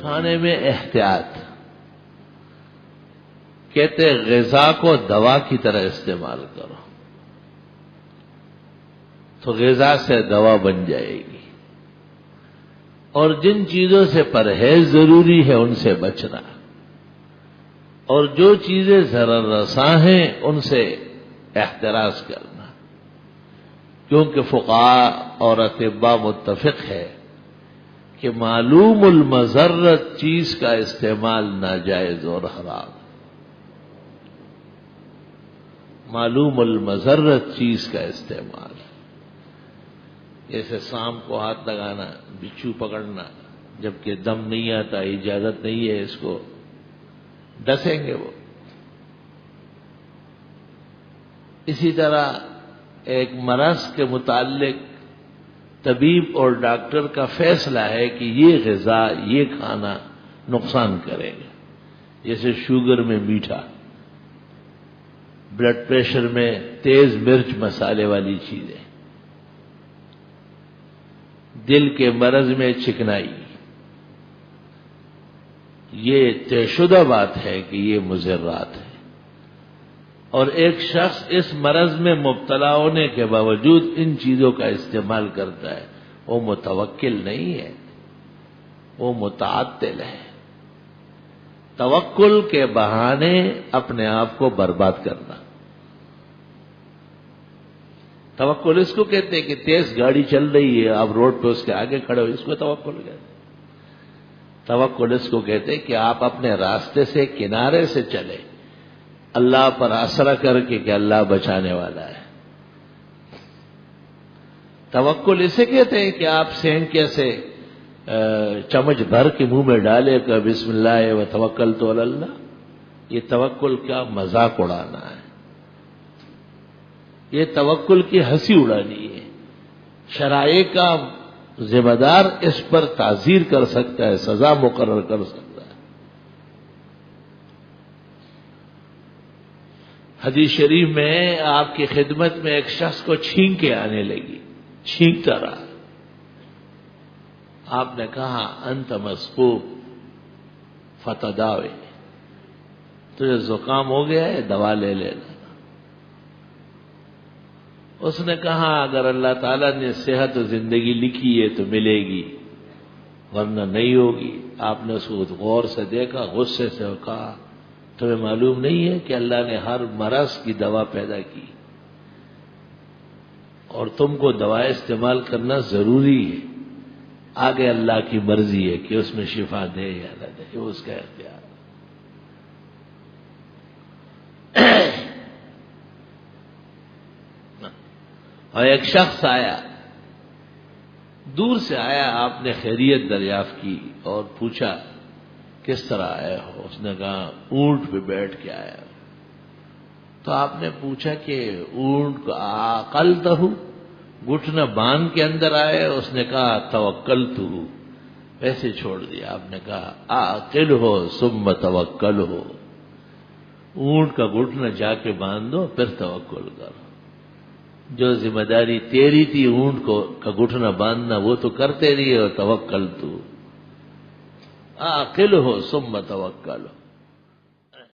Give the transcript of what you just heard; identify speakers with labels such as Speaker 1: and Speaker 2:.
Speaker 1: کھانے میں احتیاط، کہتے غذا کو دوا کی طرح استعمال کرو تو غذا سے دوا بن جائے گی، اور جن چیزوں سے پرہیز ضروری ہے ان سے بچنا، اور جو چیزیں ضرر رساں ہیں ان سے احتراز کرنا، کیونکہ فقہاء اور اطباء متفق ہے کہ معلوم المضرت چیز کا استعمال ناجائز اور حرام، معلوم المضرت چیز کا استعمال، جیسے سانپ کو ہاتھ لگانا، بچھو پکڑنا، جبکہ دم نہیں آتا، اجازت نہیں ہے، اس کو ڈسیں گے وہ۔ اسی طرح ایک مرض کے متعلق طبیب اور ڈاکٹر کا فیصلہ ہے کہ یہ غذا، یہ کھانا نقصان کرے گا، جیسے شوگر میں میٹھا، بلڈ پریشر میں تیز مرچ مسالے والی چیزیں، دل کے مرض میں چکنائی، یہ طے شدہ بات ہے کہ یہ مضرات ہے، اور ایک شخص اس مرض میں مبتلا ہونے کے باوجود ان چیزوں کا استعمال کرتا ہے، وہ متوکل نہیں ہے، وہ متعطل ہے، توکل کے بہانے اپنے آپ کو برباد کرنا۔ توکل اس کو کہتے ہیں کہ تیز گاڑی چل رہی ہے، آپ روڈ پہ اس کے آگے کھڑے ہو، اس کو توکل کہتے ہیں۔ توکل اس کو کہتے ہیں کہ آپ اپنے راستے سے کنارے سے چلے، اللہ پر آسرا کر کے کہ اللہ بچانے والا ہے۔ توکل اسے کہتے ہیں کہ آپ سینکے سے چمچ بھر کے منہ میں ڈالے کہ بسم اللہ و توکلت علی اللہ، یہ توکل کا مذاق اڑانا ہے، یہ توکل کی ہنسی اڑانی ہے۔ شرائع کا ذمہ دار اس پر تعزیر کر سکتا ہے، سزا مقرر کر سکتا ہے۔ حدیث شریف میں آپ کی خدمت میں ایک شخص کو چھینکیں آنے لگی، چھینکتا رہا، آپ نے کہا انت مسقوب فتداوی، تجھے زکام ہو گیا ہے، دوا لے لینا۔ اس نے کہا اگر اللہ تعالیٰ نے صحت و زندگی لکھی ہے تو ملے گی، ورنہ نہیں ہوگی۔ آپ نے اس کو غور سے دیکھا، غصے سے کہا تمہیں معلوم نہیں ہے کہ اللہ نے ہر مرض کی دوا پیدا کی، اور تم کو دوا استعمال کرنا ضروری ہے، آگے اللہ کی مرضی ہے کہ اس میں شفا دے یا نہ دے، یہ اس کا اختیار ہے۔ اور ایک شخص آیا، دور سے آیا، آپ نے خیریت دریافت کی اور پوچھا کس طرح آئے ہو؟ اس نے کہا اونٹ پہ بیٹھ کے آیا۔ تو آپ نے پوچھا کہ اونٹ کو عقلتہ، گھٹنا باندھ کے اندر آئے؟ اس نے کہا توکلتہ، ویسے چھوڑ دیا۔ آپ نے کہا عاقل ہو ثم توکل ہو، اونٹ کا گھٹنا جا کے باندھ دو پھر توکل کرو۔ جو ذمہ داری تیری تھی اونٹ کو کا گھٹنا باندھنا وہ تو کرتے رہیے، اور توکل تو عاقل ہو ثم توکل ہو۔